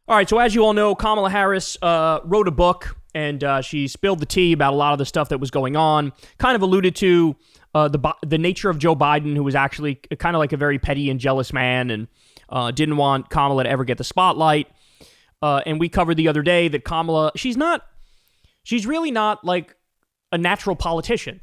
All right, so as you all know, Kamala Harris wrote a book, and she spilled the tea about a lot of the stuff that was going on, kind of alluded to the nature of Joe Biden, who was actually kind of like a very petty and jealous man, and didn't want Kamala to ever get the spotlight. And we covered the other day that Kamala, she's really not like a natural politician.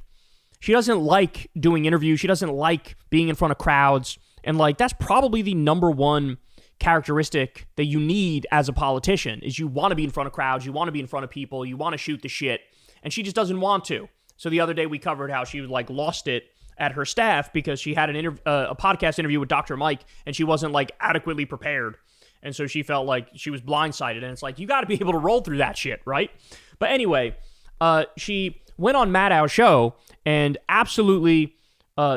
She doesn't like doing interviews. She doesn't like being in front of crowds. And like, that's probably the number one characteristic that you need as a politician is you want to be in front of crowds. You want to be in front of people. You want to shoot the shit. And she just doesn't want to. So the other day we covered how she like lost it at her staff because she had a podcast interview with Dr. Mike and she wasn't like adequately prepared. And so she felt like she was blindsided. And it's like, you got to be able to roll through that shit, right? But anyway, she went on Maddow's show and absolutely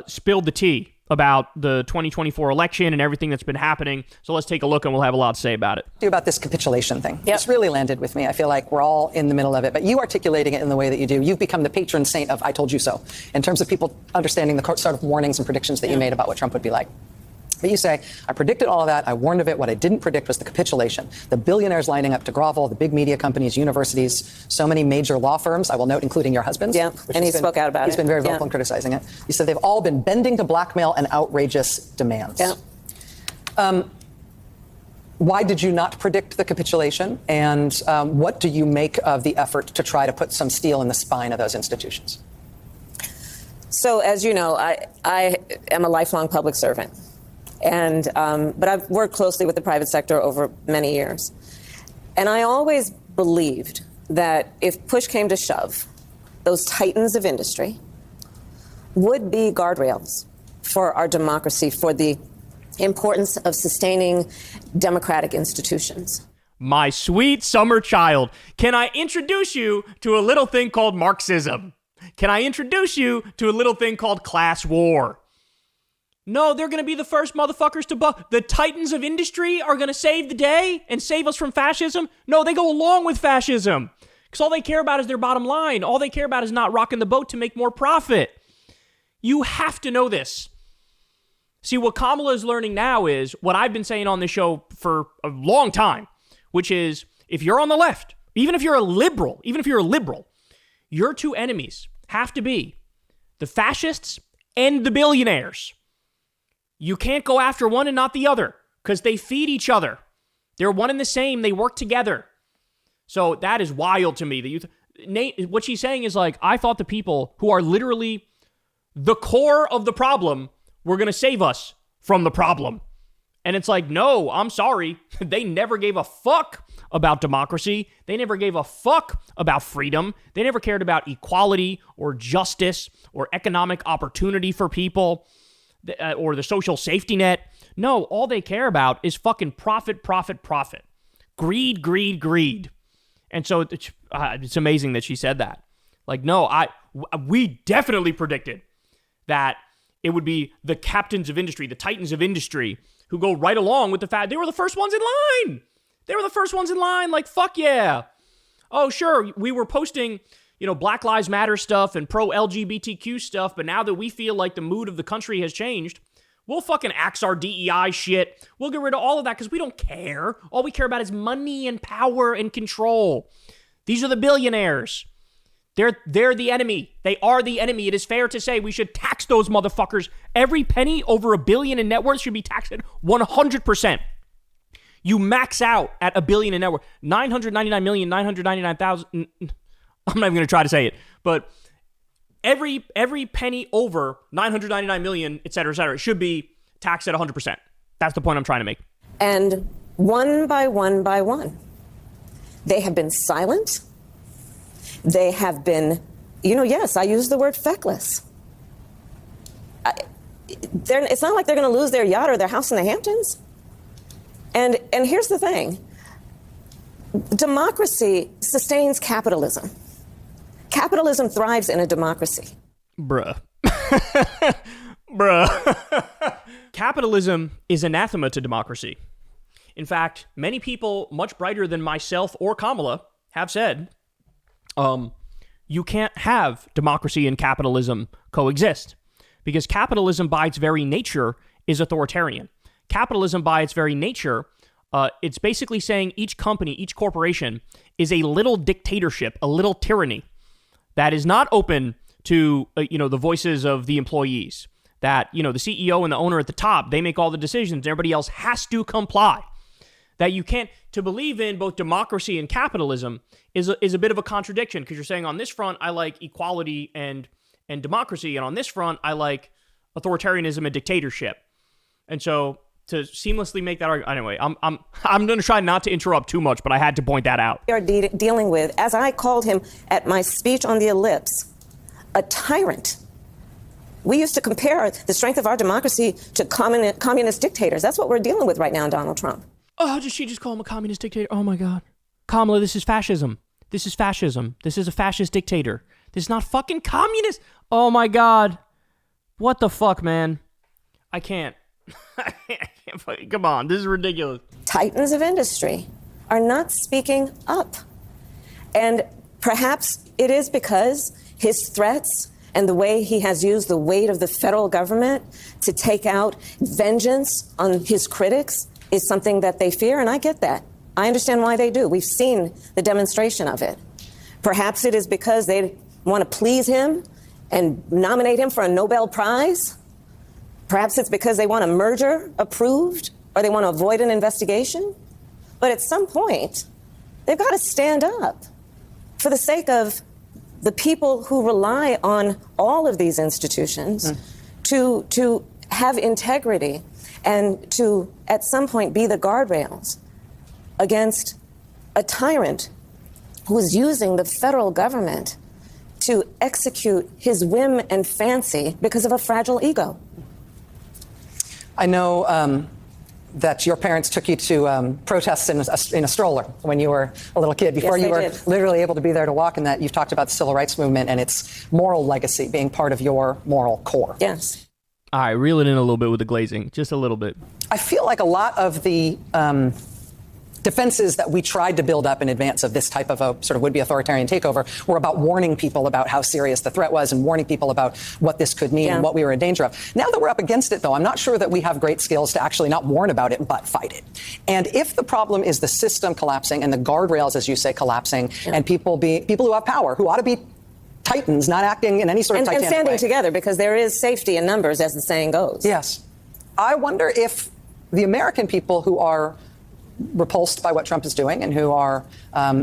spilled the tea about the 2024 election and everything that's been happening. So let's take a look and we'll have a lot to say about it. About this capitulation thing. Yep. This really landed with me. I feel like we're all in the middle of it, but you articulating it in the way that you do, you've become the patron saint of I told you so, in terms of people understanding the sort of warnings and predictions that you made about what Trump would be like. But you say, I predicted all of that. I warned of it. What I didn't predict was the capitulation. The billionaires lining up to grovel, the big media companies, universities, so many major law firms, I will note, including your husband's. Yeah, and he spoke out about it. He's been very vocal in criticizing it. You said they've all been bending to blackmail and outrageous demands. Yeah. Why did you not predict the capitulation? And what do you make of the effort to try to put some steel in the spine of those institutions? So, as you know, I am a lifelong public servant. And but I've worked closely with the private sector over many years. And I always believed that if push came to shove, those titans of industry would be guardrails for our democracy, for the importance of sustaining democratic institutions. My sweet summer child, can I introduce you to a little thing called Marxism? Can I introduce you to a little thing called class war? No, they're going to be the first motherfuckers to the titans of industry are going to save the day and save us from fascism. No, they go along with fascism because all they care about is their bottom line. All they care about is not rocking the boat to make more profit. You have to know this. See, what Kamala is learning now is what I've been saying on this show for a long time, which is if you're on the left, even if you're a liberal, your two enemies have to be the fascists and the billionaires. You can't go after one and not the other because they feed each other. They're one and the same. They work together. So that is wild to me. Nate, what she's saying is like, I thought the people who are literally the core of the problem were going to save us from the problem. And it's like, no, I'm sorry. They never gave a fuck about democracy. They never gave a fuck about freedom. They never cared about equality or justice or economic opportunity for people. Or the social safety net. No, all they care about is fucking profit. Greed. And so it's amazing that she said that. Like, no, we definitely predicted that it would be the captains of industry, the titans of industry, who go right along with the fact they were the first ones in line. Like, fuck yeah. Oh, sure, we were posting Black Lives Matter stuff and pro-LGBTQ stuff, but now that we feel like the mood of the country has changed, we'll fucking axe our DEI shit. We'll get rid of all of that because we don't care. All we care about is money and power and control. These are the billionaires. They're the enemy. They are the enemy. It is fair to say we should tax those motherfuckers. Every penny over $1 billion in net worth should be taxed at 100%. You max out at $1 billion in net worth. 999,999,000... I'm not even going to try to say it, but every penny over 999 million, et cetera, should be taxed at 100%. That's the point I'm trying to make. And one by one, they have been silent. They have been, yes, I use the word feckless. It's not like they're going to lose their yacht or their house in the Hamptons. And here's the thing. Democracy sustains capitalism. Capitalism thrives in a democracy. Bruh. Capitalism is anathema to democracy. In fact, many people much brighter than myself or Kamala have said, you can't have democracy and capitalism coexist because capitalism by its very nature is authoritarian. Capitalism by its very nature It's basically saying each company, each corporation is a little dictatorship, a little tyranny that is not open to, the voices of the employees. That, the CEO and the owner at the top, they make all the decisions. Everybody else has to comply. That you can't, to believe in both democracy and capitalism is a bit of a contradiction, because you're saying on this front, I like equality and democracy. And on this front, I like authoritarianism and dictatorship. And so to seamlessly make that argument, anyway, I'm going to try not to interrupt too much, but I had to point that out. We are dealing with, as I called him at my speech on the ellipse, a tyrant. We used to compare the strength of our democracy to communist dictators. That's what we're dealing with right now, Donald Trump. Oh, did she just call him a communist dictator? Oh, my God. Kamala, this is fascism. This is fascism. This is a fascist dictator. This is not fucking communist. Oh, my God. What the fuck, man? I can't. I can't. Come on. This is ridiculous. Titans of industry are not speaking up. And perhaps it is because his threats and the way he has used the weight of the federal government to take out vengeance on his critics is something that they fear, and I get that. I understand why they do. We've seen the demonstration of it. Perhaps it is because they want to please him and nominate him for a Nobel Prize. Perhaps it's because they want a merger approved, or they want to avoid an investigation. But at some point, they've got to stand up for the sake of the people who rely on all of these institutions to have integrity and to, at some point, be the guardrails against a tyrant who is using the federal government to execute his whim and fancy because of a fragile ego. I know that your parents took you to protests in a stroller when you were a little kid, before you were literally able to be there to walk in that. You've talked about the civil rights movement and its moral legacy being part of your moral core. Yes. All right, reel it in a little bit with the glazing, just a little bit. I feel like a lot of the defenses that we tried to build up in advance of this type of a sort of would-be authoritarian takeover were about warning people about how serious the threat was and warning people about what this could mean and what we were in danger of. Now that we're up against it, though, I'm not sure that we have great skills to actually not warn about it, but fight it. And if the problem is the system collapsing and the guardrails, as you say, collapsing, and people who have power, who ought to be titans, not acting in any sort of titanic and standing way. together, because there is safety in numbers, as the saying goes. Yes. I wonder if the American people who are repulsed by what Trump is doing and who are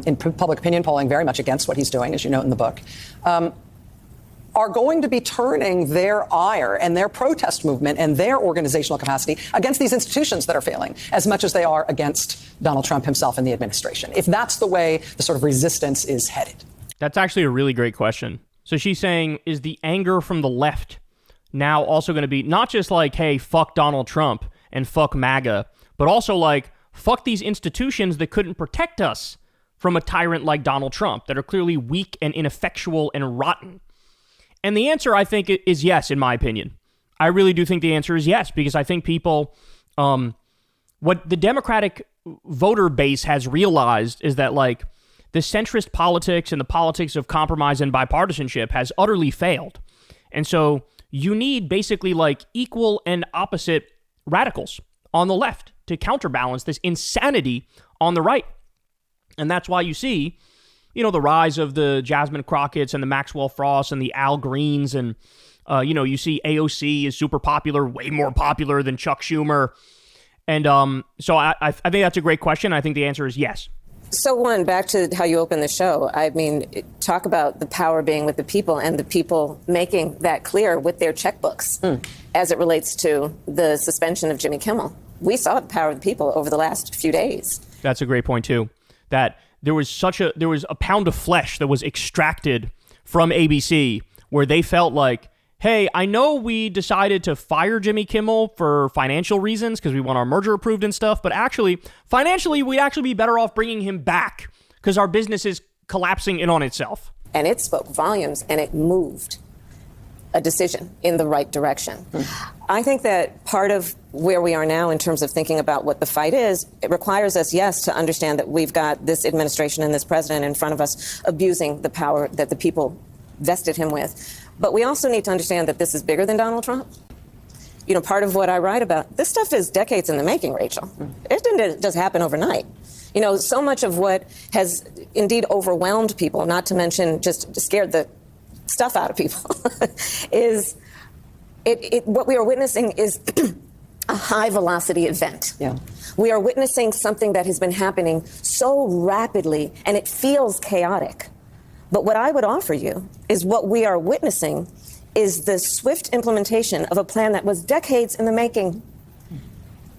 in public opinion polling very much against what he's doing, as you note in the book, are going to be turning their ire and their protest movement and their organizational capacity against these institutions that are failing as much as they are against Donald Trump himself and the administration, if that's the way the sort of resistance is headed. That's actually a really great question. So she's saying, is the anger from the left now also going to be not just like, hey, fuck Donald Trump and fuck MAGA, but also like, fuck these institutions that couldn't protect us from a tyrant like Donald Trump, that are clearly weak and ineffectual and rotten? And the answer, I think, is yes, in my opinion. I really do think the answer is yes, because I think people, what the Democratic voter base has realized is that, like, the centrist politics and the politics of compromise and bipartisanship has utterly failed. And so you need basically like equal and opposite radicals on the left to counterbalance this insanity on the right. And that's why you see, the rise of the Jasmine Crockett's and the Maxwell Frosts and the Al Greens. And, you see AOC is super popular, way more popular than Chuck Schumer. And so I think that's a great question. I think the answer is yes. So, one, back to how you opened the show. I mean, talk about the power being with the people and the people making that clear with their checkbooks as it relates to the suspension of Jimmy Kimmel. We saw the power of the people over the last few days. That's a great point, too, that there was a pound of flesh that was extracted from ABC where they felt like, hey, I know we decided to fire Jimmy Kimmel for financial reasons because we want our merger approved and stuff, but actually, financially, we'd actually be better off bringing him back because our business is collapsing in on itself. And it spoke volumes, and it moved a decision in the right direction. I think that part of where we are now in terms of thinking about what the fight is, it requires us, yes, to understand that we've got this administration and this president in front of us abusing the power that the people vested him with. But we also need to understand that this is bigger than Donald Trump. part of what I write about, this stuff is decades in the making, Rachel. It didn't just happen overnight. So much of what has indeed overwhelmed people, not to mention just scared the stuff out of people, is what we are witnessing is a high velocity event. Yeah. We are witnessing something that has been happening so rapidly, and it feels chaotic. But what I would offer you is what we are witnessing is the swift implementation of a plan that was decades in the making.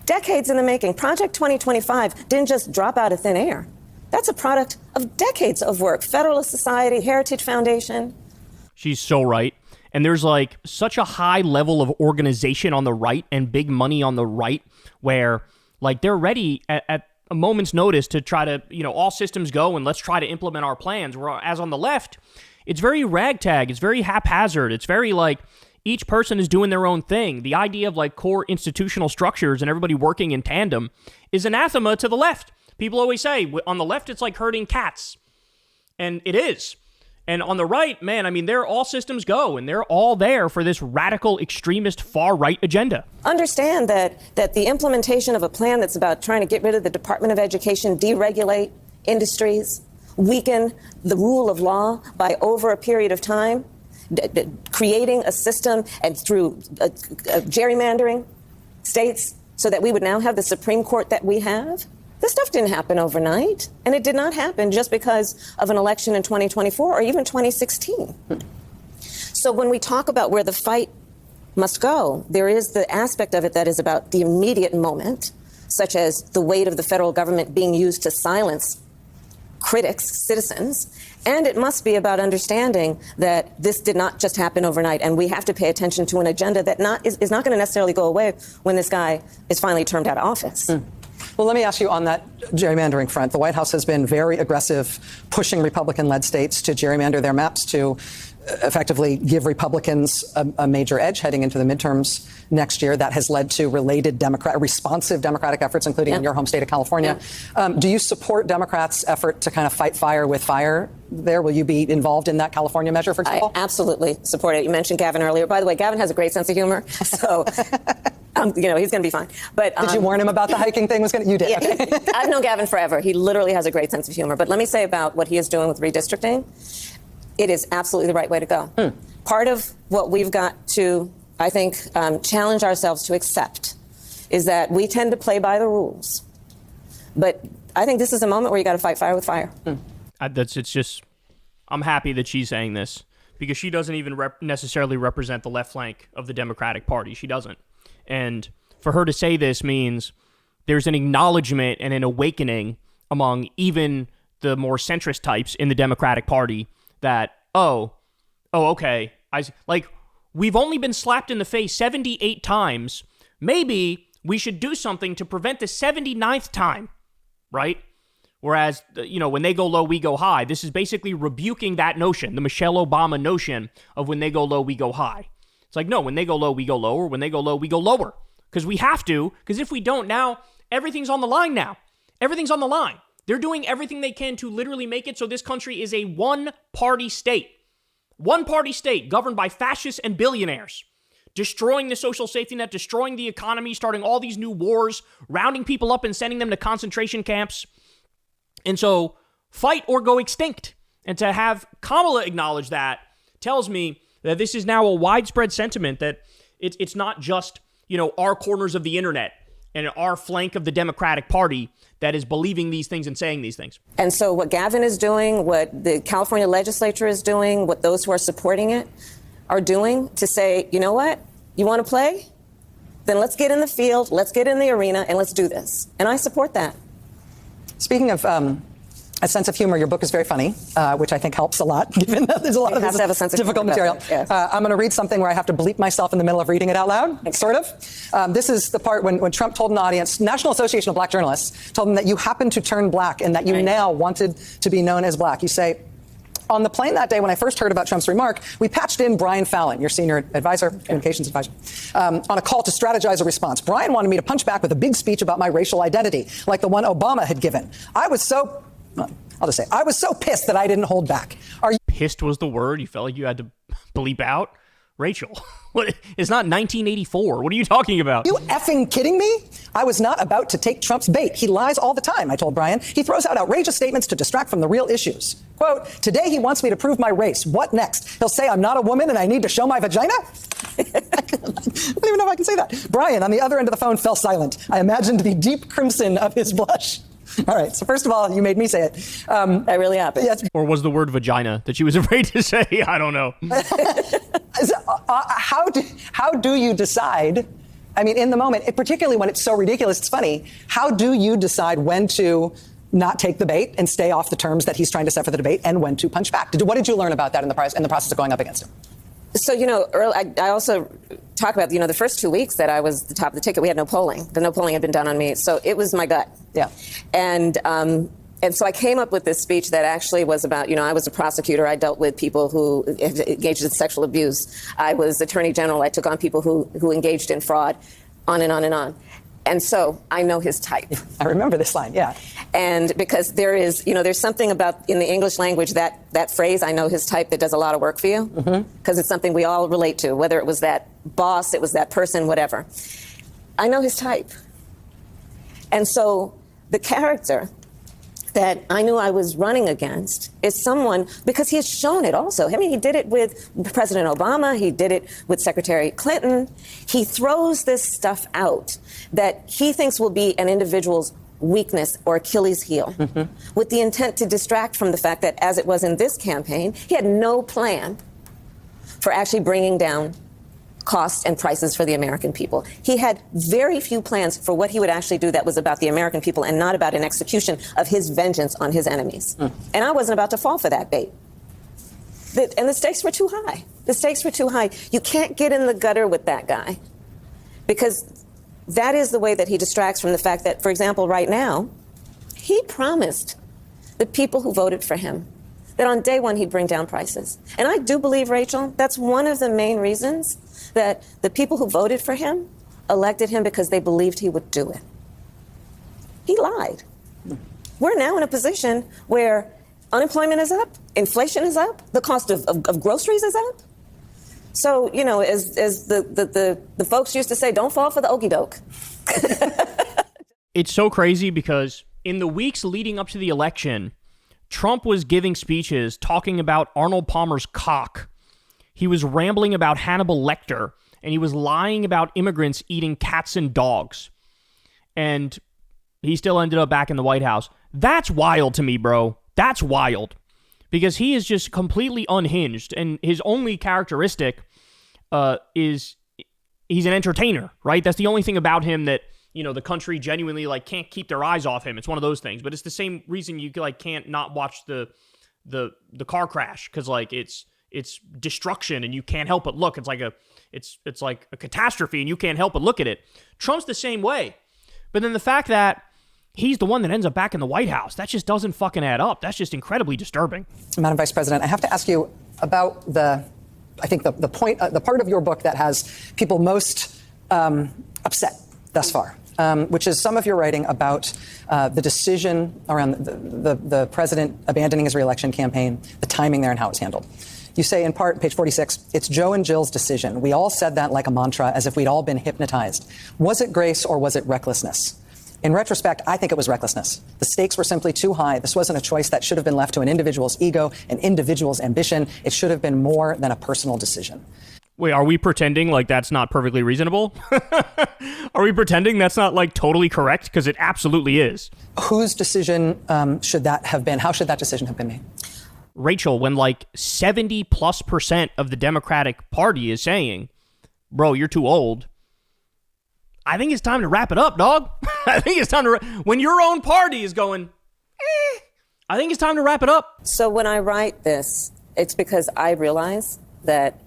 Decades in the making. Project 2025 didn't just drop out of thin air. That's a product of decades of work. Federalist Society, Heritage Foundation. She's so right. And there's like such a high level of organization on the right and big money on the right where like they're ready at a moment's notice to try to, all systems go and let's try to implement our plans. Whereas on the left, it's very ragtag. It's very haphazard. It's very like each person is doing their own thing. The idea of like core institutional structures and everybody working in tandem is anathema to the left. People always say on the left, it's like herding cats. And it is. And on the right, man, I mean, they're all systems go, and they're all there for this radical, extremist, far-right agenda. Understand that the implementation of a plan that's about trying to get rid of the Department of Education, deregulate industries, weaken the rule of law by over a period of time, creating a system and through gerrymandering states so that we would now have the Supreme Court that we have. This stuff didn't happen overnight, and it did not happen just because of an election in 2024 or even 2016. So when we talk about where the fight must go, there is the aspect of it that is about the immediate moment, such as the weight of the federal government being used to silence critics, citizens, and it must be about understanding that this did not just happen overnight, and we have to pay attention to an agenda that is not going to necessarily go away when this guy is finally termed out of office. Well, let me ask you on that gerrymandering front. The White House has been very aggressive, pushing Republican-led states to gerrymander their maps to effectively give Republicans a major edge heading into the midterms next year. That has led to related responsive Democratic efforts, including in your home state of California. Do you support Democrats' effort to kind of fight fire with fire there? Will you be involved in that California measure, for example? I absolutely support it. You mentioned Gavin earlier. By the way, Gavin has a great sense of humor, so he's going to be fine. But did you warn him about the hiking thing? You did. Yeah, I've known Gavin forever. He literally has a great sense of humor. But let me say about what he is doing with redistricting. It is absolutely the right way to go. Part of what we've got to, I think, challenge ourselves to accept is that we tend to play by the rules. But I think this is a moment where you got to fight fire with fire. I'm happy that she's saying this because she doesn't even necessarily represent the left flank of the Democratic Party. She doesn't. And for her to say this means there's an acknowledgement and an awakening among even the more centrist types in the Democratic Party that, okay, we've only been slapped in the face 78 times. Maybe we should do something to prevent the 79th time, right? Whereas, when they go low, we go high. This is basically rebuking that notion, the Michelle Obama notion of when they go low, we go high. It's like, no, when they go low, we go lower. When they go low, we go lower. Because we have to, because if we don't now, everything's on the line now. Everything's on the line. They're doing everything they can to literally make it so this country is a one-party state. One-party state governed by fascists and billionaires. Destroying the social safety net, destroying the economy, starting all these new wars, rounding people up and sending them to concentration camps. And so, fight or go extinct. And to have Kamala acknowledge that tells me that this is now a widespread sentiment that it's not just, our corners of the internet and our flank of the Democratic Party that is believing these things and saying these things. And so what Gavin is doing, what the California legislature is doing, what those who are supporting it are doing to say, you know what, you want to play? Then let's get in the field, let's get in the arena, and let's do this. And I support that. Speaking of a sense of humor, your book is very funny, which I think helps a lot, given that there's a lot of this difficult material. Yes. I'm going to read something where I have to bleep myself in the middle of reading it out loud, sort of. This is the part when Trump told an audience, National Association of Black Journalists, told them that you happened to turn black and that you now wanted to be known as black. You say, on the plane that day when I first heard about Trump's remark, we patched in Brian Fallon, your senior advisor, communications advisor, on a call to strategize a response. Brian wanted me to punch back with a big speech about my racial identity, like the one Obama had given. I'll just say, I was so pissed that I didn't hold back. Are you pissed was the word? You felt like you had to bleep out? Rachel, what? It's not 1984. What are you talking about? You effing kidding me? I was not about to take Trump's bait. He lies all the time, I told Brian. He throws out outrageous statements to distract from the real issues. Quote, today he wants me to prove my race. What next? He'll say I'm not a woman and I need to show my vagina? I don't even know if I can say that. Brian, on the other end of the phone, fell silent. I imagined the deep crimson of his blush. All right. So first of all, you made me say it. That really happened. Yes. Or was the word vagina that she was afraid to say? I don't know. How do you decide? I mean, in the moment, particularly when it's so ridiculous, it's funny. How do you decide when to not take the bait and stay off the terms that he's trying to set for the debate, and when to punch back? What did you learn about that in the process of going up against him? So, I also talk about, the first 2 weeks that I was the top of the ticket, we had no polling. No polling had been done on me. So it was my gut. Yeah. And so I came up with this speech that actually was about, I was a prosecutor. I dealt with people who engaged in sexual abuse. I was attorney general. I took on people who engaged in fraud, on and on and on. And so I know his type. I remember this line, yeah. And because there's something about in the English language that phrase, I know his type, that does a lot of work for you. Because it's something we all relate to, whether it was that boss, it was that person, whatever. I know his type. And so the character that I knew I was running against is someone, because he has shown it also. I mean, he did it with President Obama. He did it with Secretary Clinton. He throws this stuff out that he thinks will be an individual's weakness or Achilles heel, with the intent to distract from the fact that, as it was in this campaign, he had no plan for actually bringing down costs and prices for the American people. He had very few plans for what he would actually do that was about the American people and not about an execution of his vengeance on his enemies. And I wasn't about to fall for that bait. And the stakes were too high. The stakes were too high. You can't get in the gutter with that guy, because that is the way that he distracts from the fact that, for example, right now, he promised the people who voted for him that on day one he'd bring down prices. And I do believe, Rachel, that's one of the main reasons that the people who voted for him elected him, because they believed he would do it. He lied. We're now in a position where unemployment is up, inflation is up, the cost of groceries is up. So, as the folks used to say, don't fall for the okie doke. It's so crazy because in the weeks leading up to the election, Trump was giving speeches talking about Arnold Palmer's cock. He was rambling about Hannibal Lecter, and he was lying about immigrants eating cats and dogs. And he still ended up back in the White House. That's wild to me, bro. That's wild. Because he is just completely unhinged, and his only characteristic is he's an entertainer, right? That's the only thing about him that, the country genuinely can't keep their eyes off him. It's one of those things. But it's the same reason you can't not watch the car crash, because it's destruction and you can't help but look. It's like a catastrophe and you can't help but look at it. Trump's the same way. But then the fact that he's the one that ends up back in the White House, that just doesn't fucking add up. That's just incredibly disturbing. Madam Vice President, I have to ask you about the part of your book that has people most upset thus far, which is some of your writing about the decision around the president abandoning his reelection campaign, the timing there and how it was handled. You say in part, page 46, it's Joe and Jill's decision. We all said that like a mantra, as if we'd all been hypnotized. Was it grace or was it recklessness? In retrospect, I think it was recklessness. The stakes were simply too high. This wasn't a choice that should have been left to an individual's ego, an individual's ambition. It should have been more than a personal decision. Wait, are we pretending like that's not perfectly reasonable? Are we pretending that's not totally correct? Because it absolutely is. Whose decision should that have been? How should that decision have been made? Rachel, when 70+% of the Democratic Party is saying, bro, you're too old, I think it's time to wrap it up, dog. I think it's time to, when your own party is going, I think it's time to wrap it up. So when I write this, it's because I realize that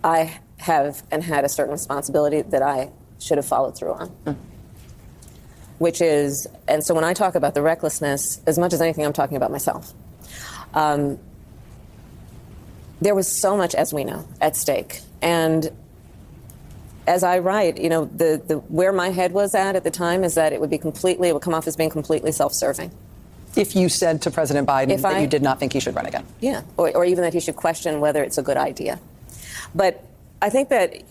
I have and had a certain responsibility that I should have followed through on. Which is, and so when I talk about the recklessness, as much as anything, I'm talking about myself. There was so much, as we know, at stake. And as I write, the where my head was at the time is that it would come off as being completely self-serving. If you said to President Biden that you did not think he should run again. Yeah, or even that he should question whether it's a good idea. But I think that,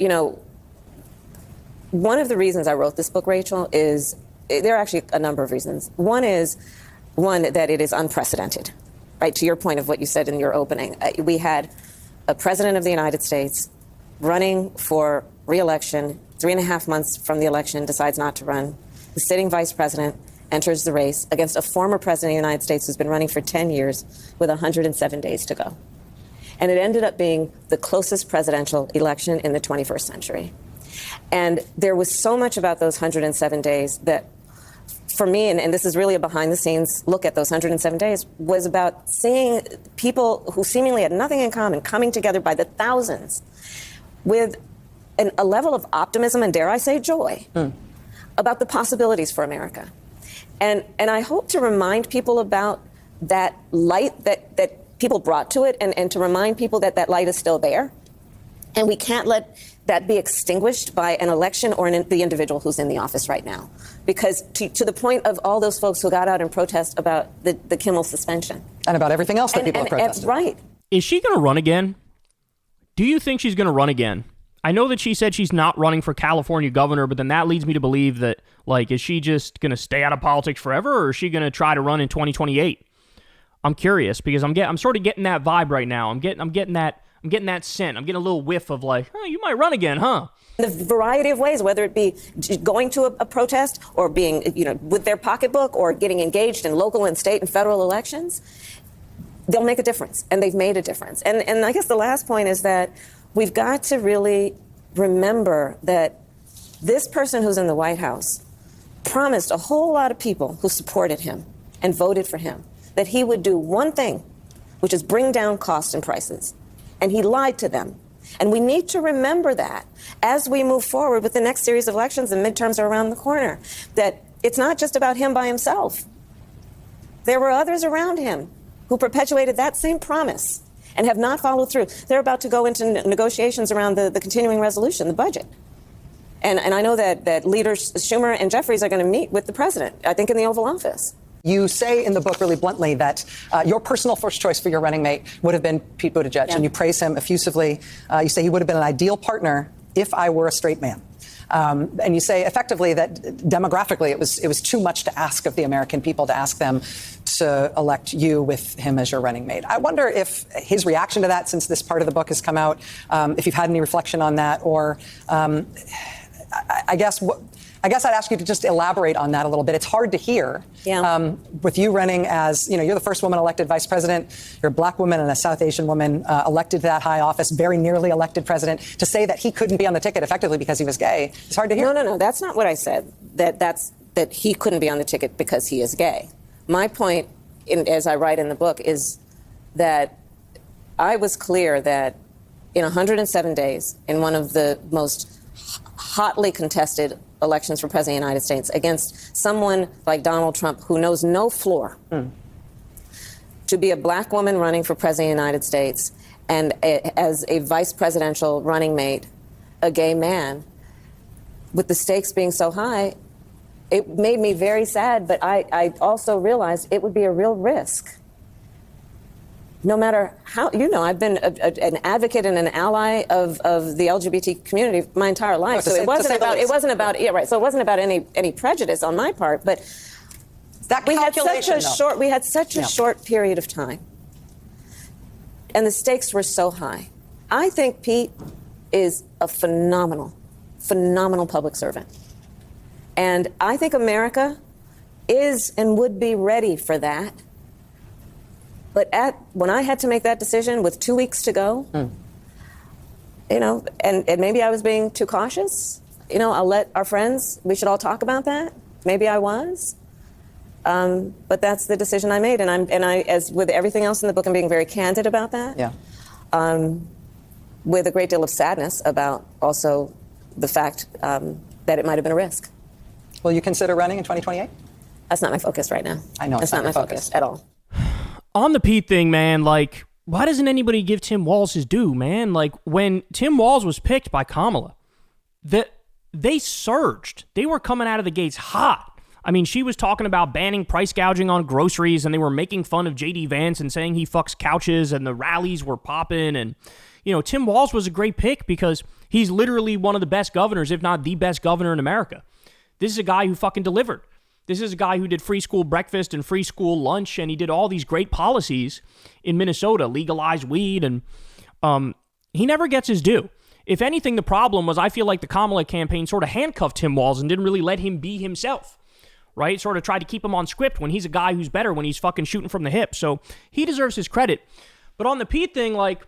one of the reasons I wrote this book, Rachel, is there are actually a number of reasons. One that it is unprecedented, right? To your point of what you said in your opening, we had a president of the United States running for re-election, 3.5 months from the election, decides not to run. The sitting vice president enters the race against a former president of the United States who's been running for 10 years with 107 days to go. And it ended up being the closest presidential election in the 21st century. And there was so much about those 107 days that, for me, and this is really a behind-the-scenes look at those 107 days, was about seeing people who seemingly had nothing in common coming together by the thousands with a level of optimism and, dare I say, joy about the possibilities for America. And I hope to remind people about that light that people brought to it, and to remind people that light is still there. And we can't let that be extinguished by an election or the individual who's in the office right now. Because to the point of all those folks who got out and protest about the Kimmel suspension. And about everything else that people have protested. Right. Is she going to run again? Do you think she's going to run again? I know that she said she's not running for California governor, but then that leads me to believe that, is she just going to stay out of politics forever, or is she going to try to run in 2028? I'm curious, because I'm sort of getting that vibe right now. I'm getting that scent. I'm getting a little whiff of you might run again, huh? The variety of ways, whether it be going to a protest or being, with their pocketbook or getting engaged in local and state and federal elections, they'll make a difference, and they've made a difference. And I guess the last point is that we've got to really remember that this person who's in the White House promised a whole lot of people who supported him and voted for him that he would do one thing, which is bring down costs and prices. And he lied to them. And we need to remember that as we move forward with the next series of elections, and midterms are around the corner, that it's not just about him by himself. There were others around him who perpetuated that same promise and have not followed through. They're about to go into negotiations around the continuing resolution, the budget. And I know that leaders Schumer and Jeffries are going to meet with the president, I think, in the Oval Office. You say in the book really bluntly that your personal first choice for your running mate would have been Pete Buttigieg, and you praise him effusively. You say he would have been an ideal partner if I were a straight man. And you say effectively that demographically it was too much to ask of the American people to ask them to elect you with him as your running mate. I wonder if his reaction to that, since this part of the book has come out, if you've had any reflection on that, or I guess I'd ask you to just elaborate on that a little bit. It's hard to hear with you running as, you're the first woman elected vice president. You're a black woman and a South Asian woman elected to that high office, very nearly elected president. To say that he couldn't be on the ticket effectively because he was gay, it's hard to hear. No. That's not what I said, that he couldn't be on the ticket because he is gay. My point, as I write in the book, is that I was clear that in 107 days, in one of the most hotly contested elections for president of the United States, against someone like Donald Trump who knows no floor, to be a black woman running for president of the United States and as a vice presidential running mate, a gay man, with the stakes being so high, it made me very sad, but I also realized it would be a real risk. No matter how, I've been an advocate and an ally of the LGBT community my entire life. So it wasn't about any prejudice on my part, but that we had such a short period of time, and the stakes were so high. I think Pete is a phenomenal public servant, and I think America is and would be ready for that. But when I had to make that decision with 2 weeks to go, and maybe I was being too cautious. I'll let our friends, we should all talk about that. Maybe I was. But that's the decision I made. And I, as with everything else in the book, I'm being very candid about that. Yeah. With a great deal of sadness about also the fact that it might have been a risk. Will you consider running in 2028? That's not my focus right now. I know it's not my focus at all. On the Pete thing, man, why doesn't anybody give Tim Walz his due, man? When Tim Walz was picked by Kamala, they surged. They were coming out of the gates hot. I mean, she was talking about banning price gouging on groceries, and they were making fun of J.D. Vance and saying he fucks couches, and the rallies were popping. And, you know, Tim Walz was a great pick because he's literally one of the best governors, if not the best governor in America. This is a guy who fucking delivered. This is a guy who did free school breakfast and free school lunch, and he did all these great policies in Minnesota, legalized weed, and he never gets his due. If anything, the problem was I feel like the Kamala campaign sort of handcuffed Tim Walz and didn't really let him be himself, right? Sort of tried to keep him on script when he's a guy who's better when he's fucking shooting from the hip. So he deserves his credit. But on the Pete thing, like,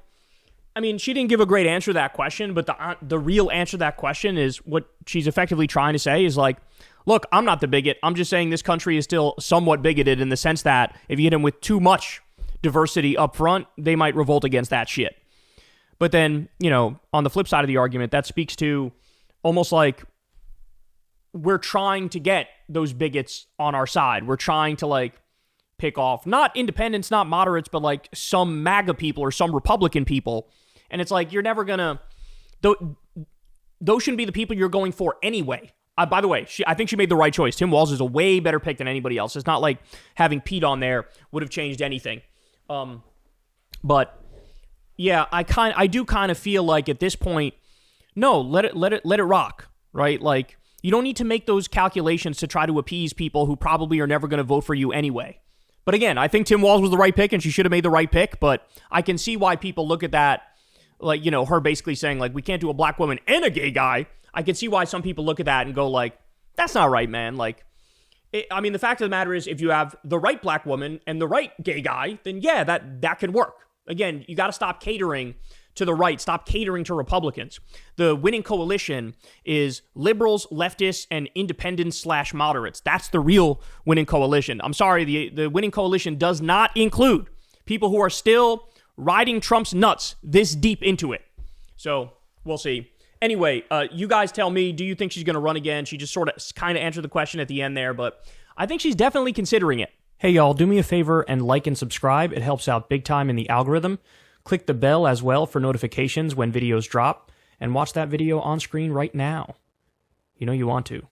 I mean, she didn't give a great answer to that question, but the real answer to that question is what she's effectively trying to say is like, look, I'm not the bigot. I'm just saying this country is still somewhat bigoted in the sense that if you hit them with too much diversity up front, they might revolt against that shit. But then, you know, on the flip side of the argument, that speaks to almost like we're trying to get those bigots on our side. We're trying to like pick off not independents, not moderates, but like some MAGA people or some Republican people. And it's like, you're never gonna, those shouldn't be the people you're going for anyway. By the way, I think she made the right choice. Tim Walz is a way better pick than anybody else. It's not like having Pete on there would have changed anything. But yeah, I do kind of feel like at this point, no, let it rock, right? Like, you don't need to make those calculations to try to appease people who probably are never going to vote for you anyway. But again, I think Tim Walz was the right pick and she should have made the right pick, but I can see why people look at that, like, you know, her basically saying, like, we can't do a black woman and a gay guy. I can see why some people look at that and go, like, that's not right, man. Like, I mean, the fact of the matter is, if you have the right black woman and the right gay guy, then yeah, that could work. Again, you got to stop catering to the right. Stop catering to Republicans. The winning coalition is liberals, leftists, and independents / moderates. That's the real winning coalition. I'm sorry, the winning coalition does not include people who are still riding Trump's nuts this deep into it. So we'll see. Anyway, you guys tell me, do you think she's going to run again? She just sort of kind of answered the question at the end there, but I think she's definitely considering it. Hey, y'all, do me a favor and like and subscribe. It helps out big time in the algorithm. Click the bell as well for notifications when videos drop, and watch that video on screen right now. You know you want to.